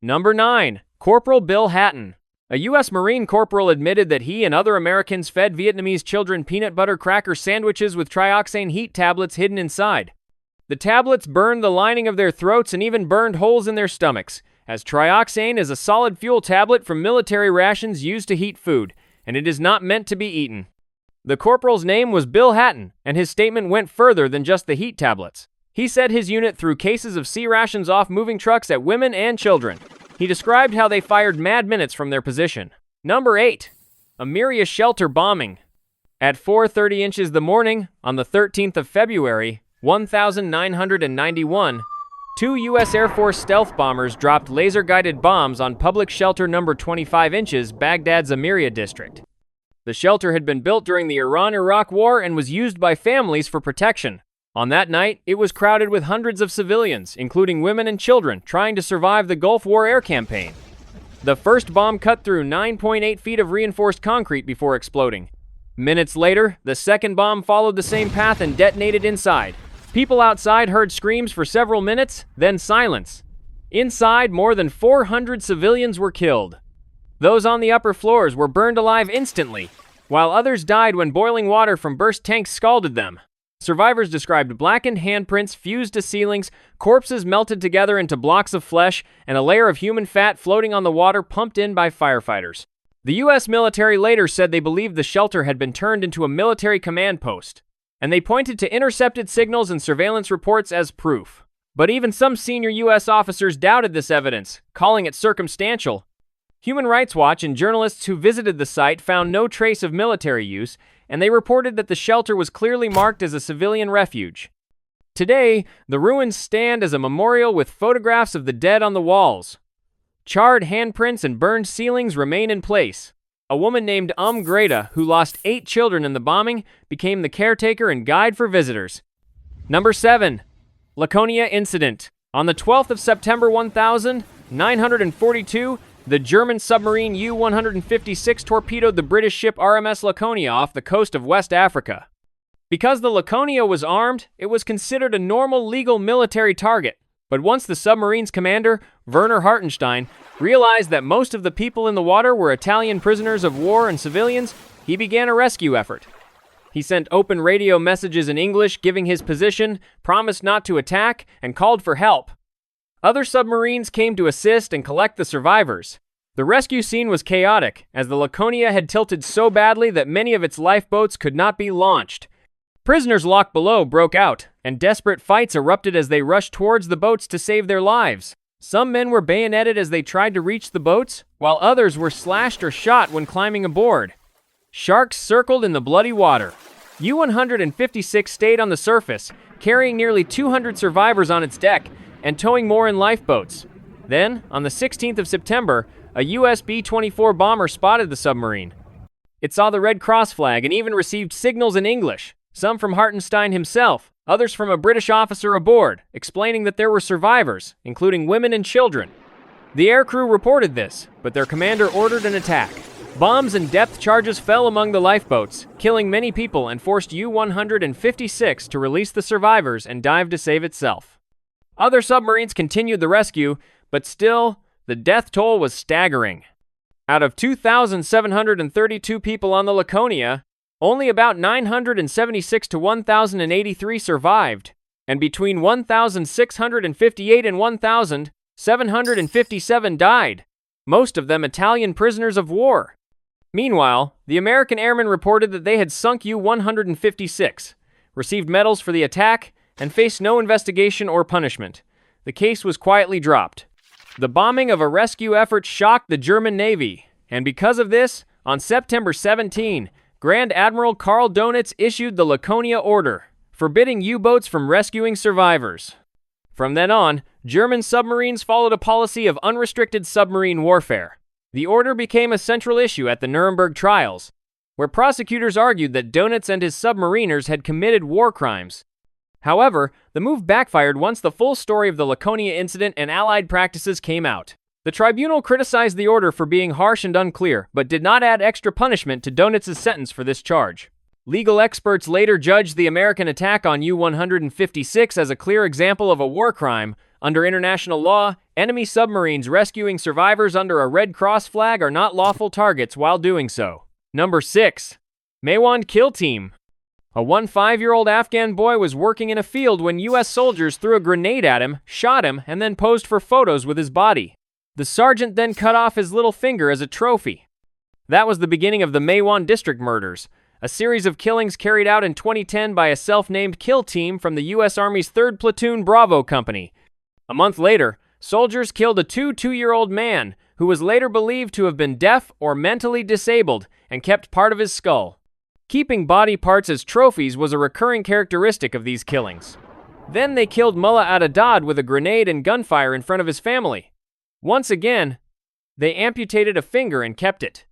Number 9. Corporal Bill Hatton. A U.S. Marine corporal admitted that he and other Americans fed Vietnamese children peanut butter cracker sandwiches with trioxane heat tablets hidden inside. The tablets burned the lining of their throats and even burned holes in their stomachs, as trioxane is a solid fuel tablet from military rations used to heat food, and it is not meant to be eaten. The corporal's name was Bill Hatton, and his statement went further than just the heat tablets. He said his unit threw cases of C rations off moving trucks at women and children. He described how they fired mad minutes from their position. Number 8. Amiria shelter bombing. At 4:30 inches the morning, on the 13th of February, 1991, 2 U.S. Air Force stealth bombers dropped laser-guided bombs on public shelter number 25 inches, Baghdad's Amiria district. The shelter had been built during the Iran-Iraq War and was used by families for protection. On that night, it was crowded with hundreds of civilians, including women and children, trying to survive the Gulf War air campaign. The first bomb cut through 9.8 feet of reinforced concrete before exploding. Minutes later, the second bomb followed the same path and detonated inside. People outside heard screams for several minutes, then silence. Inside, more than 400 civilians were killed. Those on the upper floors were burned alive instantly, while others died when boiling water from burst tanks scalded them. Survivors described blackened handprints fused to ceilings, corpses melted together into blocks of flesh, and a layer of human fat floating on the water pumped in by firefighters. The U.S. military later said they believed the shelter had been turned into a military command post, and they pointed to intercepted signals and surveillance reports as proof. But even some senior U.S. officers doubted this evidence, calling it circumstantial. Human Rights Watch and journalists who visited the site found no trace of military use, and they reported that the shelter was clearly marked as a civilian refuge. Today, the ruins stand as a memorial with photographs of the dead on the walls. Charred handprints and burned ceilings remain in place. A woman named Greta, who lost 8 children in the bombing, became the caretaker and guide for visitors. Number 7. Laconia Incident. On the 12th of September 1942, the German submarine U-156 torpedoed the British ship RMS Laconia off the coast of West Africa. Because the Laconia was armed, it was considered a normal legal military target. But once the submarine's commander, Werner Hartenstein, realized that most of the people in the water were Italian prisoners of war and civilians, he began a rescue effort. He sent open radio messages in English giving his position, promised not to attack, and called for help. Other submarines came to assist and collect the survivors. The rescue scene was chaotic, as the Laconia had tilted so badly that many of its lifeboats could not be launched. Prisoners locked below broke out, and desperate fights erupted as they rushed towards the boats to save their lives. Some men were bayoneted as they tried to reach the boats, while others were slashed or shot when climbing aboard. Sharks circled in the bloody water. U-156 stayed on the surface, carrying nearly 200 survivors on its deck, and towing more in lifeboats. Then, on the 16th of September, a US B-24 bomber spotted the submarine. It saw the Red Cross flag and even received signals in English, some from Hartenstein himself, others from a British officer aboard, explaining that there were survivors, including women and children. The aircrew reported this, but their commander ordered an attack. Bombs and depth charges fell among the lifeboats, killing many people and forced U-156 to release the survivors and dive to save itself. Other submarines continued the rescue, but still, the death toll was staggering. Out of 2,732 people on the Laconia, only about 976 to 1,083 survived, and between 1,658 and 1,757 died, most of them Italian prisoners of war. Meanwhile, the American airmen reported that they had sunk U-156, received medals for the attack, and faced no investigation or punishment. The case was quietly dropped. The bombing of a rescue effort shocked the German Navy, and because of this, on September 17, Grand Admiral Karl Donitz issued the Laconia Order, forbidding U-boats from rescuing survivors. From then on, German submarines followed a policy of unrestricted submarine warfare. The order became a central issue at the Nuremberg trials, where prosecutors argued that Donitz and his submariners had committed war crimes. However, the move backfired once the full story of the Laconia incident and Allied practices came out. The tribunal criticized the order for being harsh and unclear, but did not add extra punishment to Donitz's sentence for this charge. Legal experts later judged the American attack on U-156 as a clear example of a war crime, Under international law, enemy submarines rescuing survivors under a Red Cross flag are not lawful targets while doing so. Number 6. Maiwand Kill Team. A 5-year-old Afghan boy was working in a field when U.S. soldiers threw a grenade at him, shot him, and then posed for photos with his body. The sergeant then cut off his little finger as a trophy. That was the beginning of the Maiwand District murders, a series of killings carried out in 2010 by a self-named kill team from the U.S. Army's 3rd Platoon Bravo Company. A month later, soldiers killed a 2-year-old man who was later believed to have been deaf or mentally disabled and kept part of his skull. Keeping body parts as trophies was a recurring characteristic of these killings. Then they killed Mullah Adadad with a grenade and gunfire in front of his family. Once again, they amputated a finger and kept it.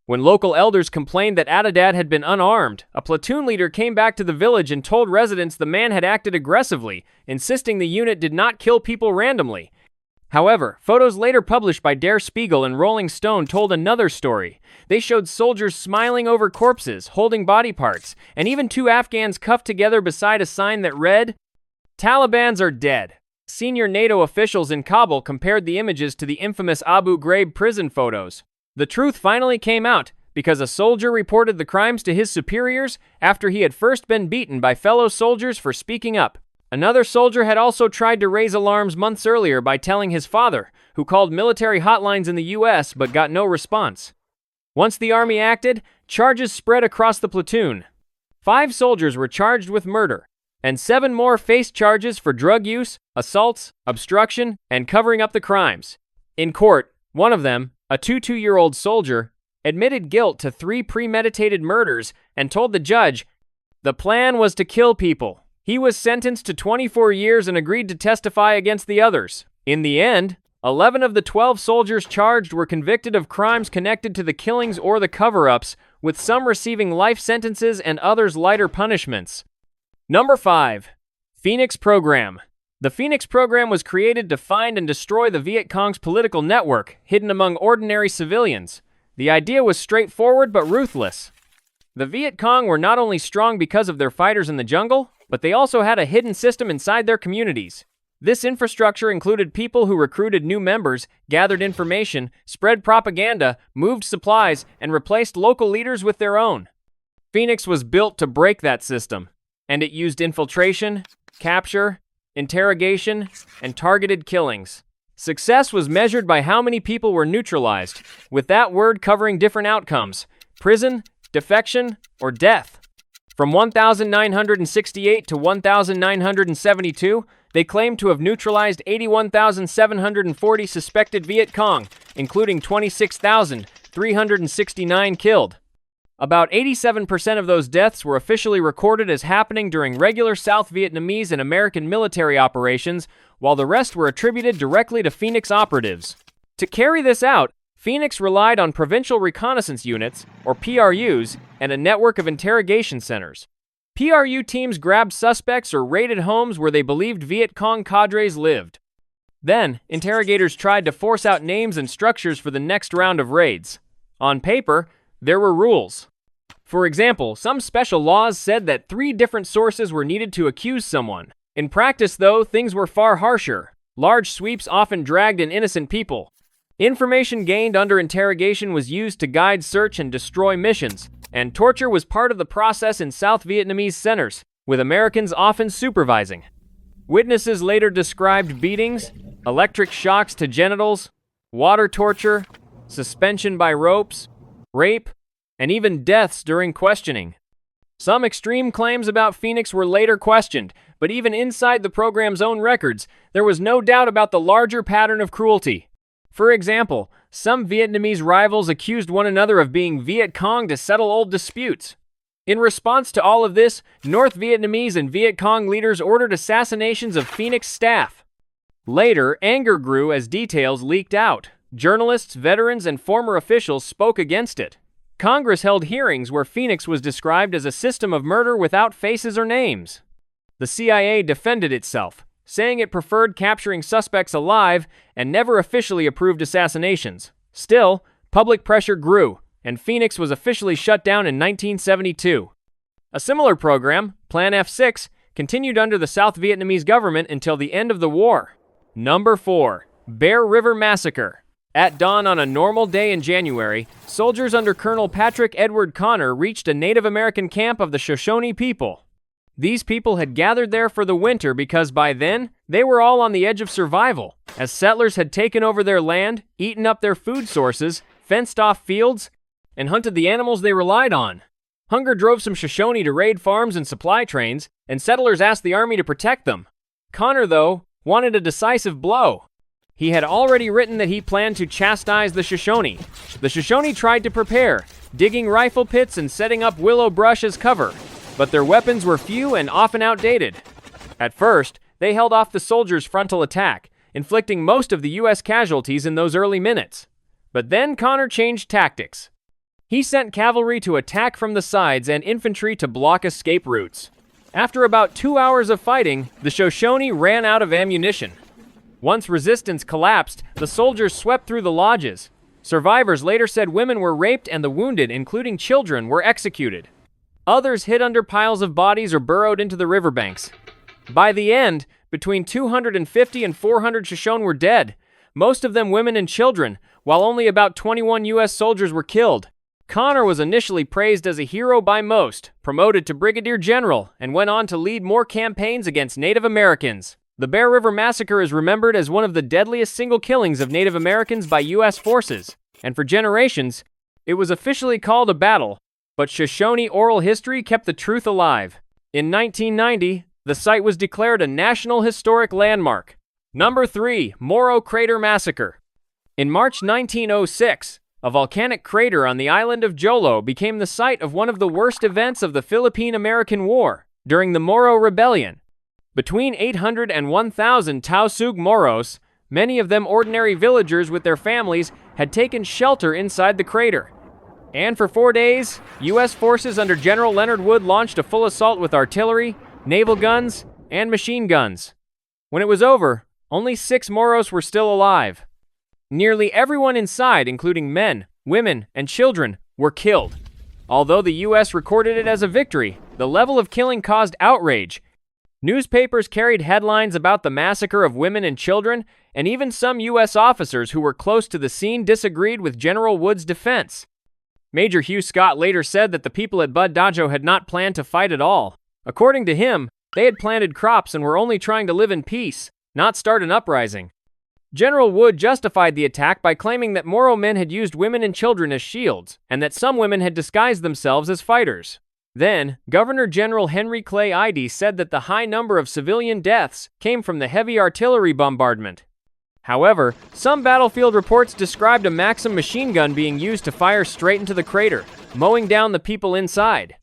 When local elders complained that Adadad had been unarmed, a platoon leader came back to the village and told residents the man had acted aggressively, insisting the unit did not kill people randomly. However, photos later published by Der Spiegel and Rolling Stone told another story. They showed soldiers smiling over corpses, holding body parts, and even 2 Afghans cuffed together beside a sign that read, "Talibans are dead." Senior NATO officials in Kabul compared the images to the infamous Abu Ghraib prison photos. The truth finally came out because a soldier reported the crimes to his superiors after he had first been beaten by fellow soldiers for speaking up. Another soldier had also tried to raise alarms months earlier by telling his father, who called military hotlines in the U.S. but got no response. Once the army acted, charges spread across the platoon. 5 soldiers were charged with murder, and 7 more faced charges for drug use, assaults, obstruction, and covering up the crimes. In court, one of them, a 2-year-old soldier, admitted guilt to 3 premeditated murders and told the judge, "The plan was to kill people." He was sentenced to 24 years and agreed to testify against the others. In the end, 11 of the 12 soldiers charged were convicted of crimes connected to the killings or the cover-ups, with some receiving life sentences and others lighter punishments. Number 5. Phoenix Program. The Phoenix Program was created to find and destroy the Viet Cong's political network, hidden among ordinary civilians. The idea was straightforward but ruthless. The Viet Cong were not only strong because of their fighters in the jungle, but they also had a hidden system inside their communities. This infrastructure included people who recruited new members, gathered information, spread propaganda, moved supplies, and replaced local leaders with their own. Phoenix was built to break that system, and it used infiltration, capture, interrogation, and targeted killings. Success was measured by how many people were neutralized, with that word covering different outcomes: prison, defection, or death. From 1968 to 1972, they claimed to have neutralized 81,740 suspected Viet Cong, including 26,369 killed. About 87% of those deaths were officially recorded as happening during regular South Vietnamese and American military operations, while the rest were attributed directly to Phoenix operatives. To carry this out, Phoenix relied on provincial reconnaissance units, or PRUs, and a network of interrogation centers. PRU teams grabbed suspects or raided homes where they believed Viet Cong cadres lived. Then, interrogators tried to force out names and structures for the next round of raids. On paper, there were rules. For example, some special laws said that 3 different sources were needed to accuse someone. In practice, though, things were far harsher. Large sweeps often dragged in innocent people. Information gained under interrogation was used to guide search and destroy missions, and torture was part of the process in South Vietnamese centers, with Americans often supervising. Witnesses later described beatings, electric shocks to genitals, water torture, suspension by ropes, rape, and even deaths during questioning. Some extreme claims about Phoenix were later questioned, but even inside the program's own records, there was no doubt about the larger pattern of cruelty. For example, some Vietnamese rivals accused one another of being Viet Cong to settle old disputes. In response to all of this, North Vietnamese and Viet Cong leaders ordered assassinations of Phoenix staff. Later, anger grew as details leaked out. Journalists, veterans, and former officials spoke against it. Congress held hearings where Phoenix was described as a system of murder without faces or names. The CIA defended itself, saying it preferred capturing suspects alive and never officially approved assassinations. Still, public pressure grew, and Phoenix was officially shut down in 1972. A similar program, Plan F6, continued under the South Vietnamese government until the end of the war. Number 4. Bear River Massacre. At dawn on a normal day in January, soldiers under Colonel Patrick Edward Connor reached a Native American camp of the Shoshone people. These people had gathered there for the winter because by then, they were all on the edge of survival, as settlers had taken over their land, eaten up their food sources, fenced off fields, and hunted the animals they relied on. Hunger drove some Shoshone to raid farms and supply trains, and settlers asked the army to protect them. Connor, though, wanted a decisive blow. He had already written that he planned to chastise the Shoshone. The Shoshone tried to prepare, digging rifle pits and setting up willow brush as cover, but their weapons were few and often outdated. At first, they held off the soldiers' frontal attack, inflicting most of the U.S. casualties in those early minutes. But then Connor changed tactics. He sent cavalry to attack from the sides and infantry to block escape routes. After about 2 hours of fighting, the Shoshone ran out of ammunition. Once resistance collapsed, the soldiers swept through the lodges. Survivors later said women were raped and the wounded, including children, were executed. Others hid under piles of bodies or burrowed into the riverbanks. By the end, between 250 and 400 Shoshone were dead, most of them women and children, while only about 21 U.S. soldiers were killed. Connor was initially praised as a hero by most, promoted to brigadier general, and went on to lead more campaigns against Native Americans. The Bear River Massacre is remembered as one of the deadliest single killings of Native Americans by U.S. forces, and for generations, it was officially called a battle, but Shoshone oral history kept the truth alive. In 1990, the site was declared a National Historic Landmark. Number 3. Morro Crater Massacre. In March 1906, a volcanic crater on the island of Jolo became the site of one of the worst events of the Philippine-American War, during the Moro Rebellion. Between 800 and 1,000 Tausug Moros, many of them ordinary villagers with their families, had taken shelter inside the crater. And for 4 days, U.S. forces under General Leonard Wood launched a full assault with artillery, naval guns, and machine guns. When it was over, only 6 Moros were still alive. Nearly everyone inside, including men, women, and children, were killed. Although the U.S. recorded it as a victory, the level of killing caused outrage. Newspapers carried headlines about the massacre of women and children, and even some U.S. officers who were close to the scene disagreed with General Wood's defense. Major Hugh Scott later said that the people at Bud Dajo had not planned to fight at all. According to him, they had planted crops and were only trying to live in peace, not start an uprising. General Wood justified the attack by claiming that Moro men had used women and children as shields, and that some women had disguised themselves as fighters. Then, Governor General Henry Clay Ide said that the high number of civilian deaths came from the heavy artillery bombardment. However, some battlefield reports described a Maxim machine gun being used to fire straight into the crater, mowing down the people inside.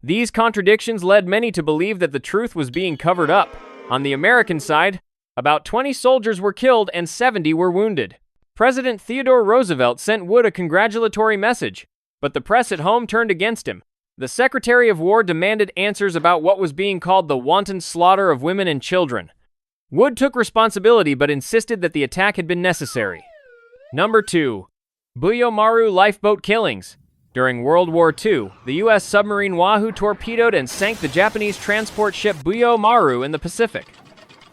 These contradictions led many to believe that the truth was being covered up. On the American side, about 20 soldiers were killed and 70 were wounded. President Theodore Roosevelt sent Wood a congratulatory message, but the press at home turned against him. The Secretary of War demanded answers about what was being called the wanton slaughter of women and children. Wood took responsibility but insisted that the attack had been necessary. Number 2. Buyo Maru Lifeboat Killings. During World War II, the U.S. submarine Wahoo torpedoed and sank the Japanese transport ship Buyo Maru in the Pacific.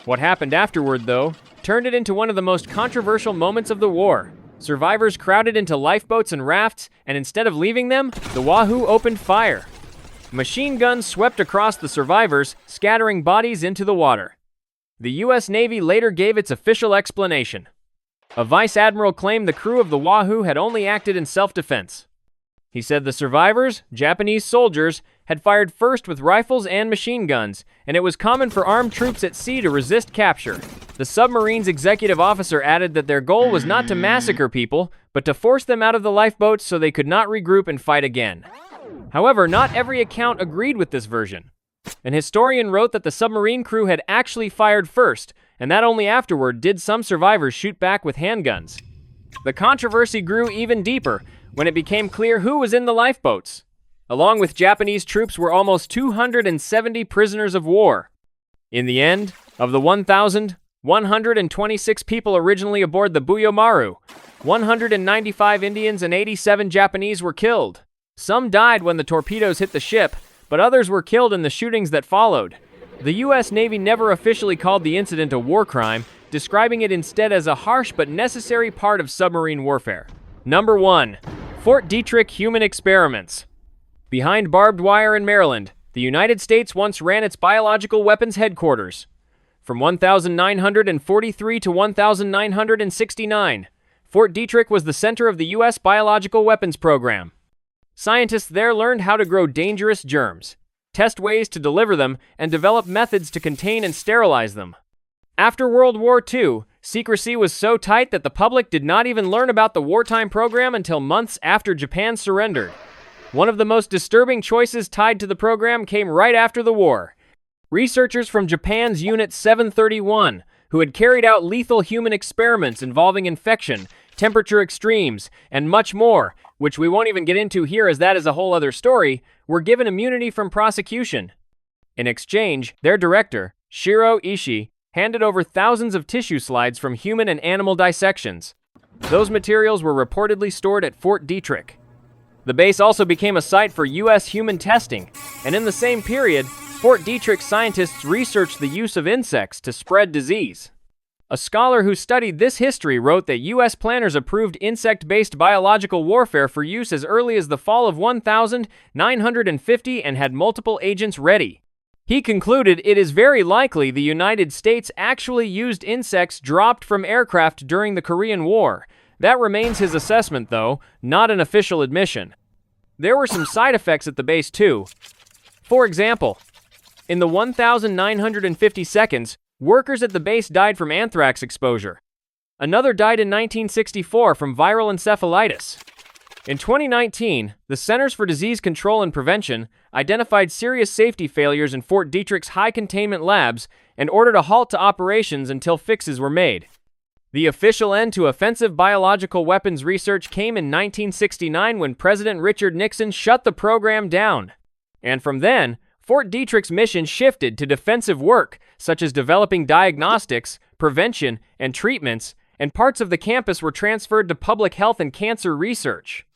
What happened afterward, though, turned it into one of the most controversial moments of the war. Survivors crowded into lifeboats and rafts, and instead of leaving them, the Wahoo opened fire. Machine guns swept across the survivors, scattering bodies into the water. The U.S. Navy later gave its official explanation. A vice admiral claimed the crew of the Wahoo had only acted in self-defense. He said the survivors, Japanese soldiers, had fired first with rifles and machine guns, and it was common for armed troops at sea to resist capture. The submarine's executive officer added that their goal was not to massacre people, but to force them out of the lifeboats so they could not regroup and fight again. However, not every account agreed with this version. An historian wrote that the submarine crew had actually fired first, and that only afterward did some survivors shoot back with handguns. The controversy grew even deeper when it became clear who was in the lifeboats. Along with Japanese troops were almost 270 prisoners of war. In the end, of the 1,126 people originally aboard the Buyo Maru, 195 Indians and 87 Japanese were killed. Some died when the torpedoes hit the ship, but others were killed in the shootings that followed. The U.S. Navy never officially called the incident a war crime, describing it instead as a harsh but necessary part of submarine warfare. Number 1. Fort Detrick Human Experiments. Behind barbed wire in Maryland, the United States once ran its biological weapons headquarters. From 1943 to 1969, Fort Detrick was the center of the U.S. biological weapons program. Scientists there learned how to grow dangerous germs, test ways to deliver them, and develop methods to contain and sterilize them. After World War II, secrecy was so tight that the public did not even learn about the wartime program until months after Japan surrendered. One of the most disturbing choices tied to the program came right after the war. Researchers from Japan's Unit 731, who had carried out lethal human experiments involving infection, temperature extremes, and much more, which we won't even get into here as that is a whole other story, were given immunity from prosecution. In exchange, their director, Shiro Ishii, handed over thousands of tissue slides from human and animal dissections. Those materials were reportedly stored at Fort Detrick. The base also became a site for U.S. human testing, and in the same period, Fort Detrick scientists researched the use of insects to spread disease. A scholar who studied this history wrote that U.S. planners approved insect-based biological warfare for use as early as the fall of 1950 and had multiple agents ready. He concluded it is very likely the United States actually used insects dropped from aircraft during the Korean War. That remains his assessment, though, not an official admission. There were some side effects at the base, too. For example, in the 1,950 seconds, workers at the base died from anthrax exposure. Another died in 1964 from viral encephalitis. In 2019, the Centers for Disease Control and Prevention identified serious safety failures in Fort Detrick's high-containment labs and ordered a halt to operations until fixes were made. The official end to offensive biological weapons research came in 1969 when President Richard Nixon shut the program down. And from then, Fort Detrick's mission shifted to defensive work, such as developing diagnostics, prevention, and treatments, and parts of the campus were transferred to public health and cancer research.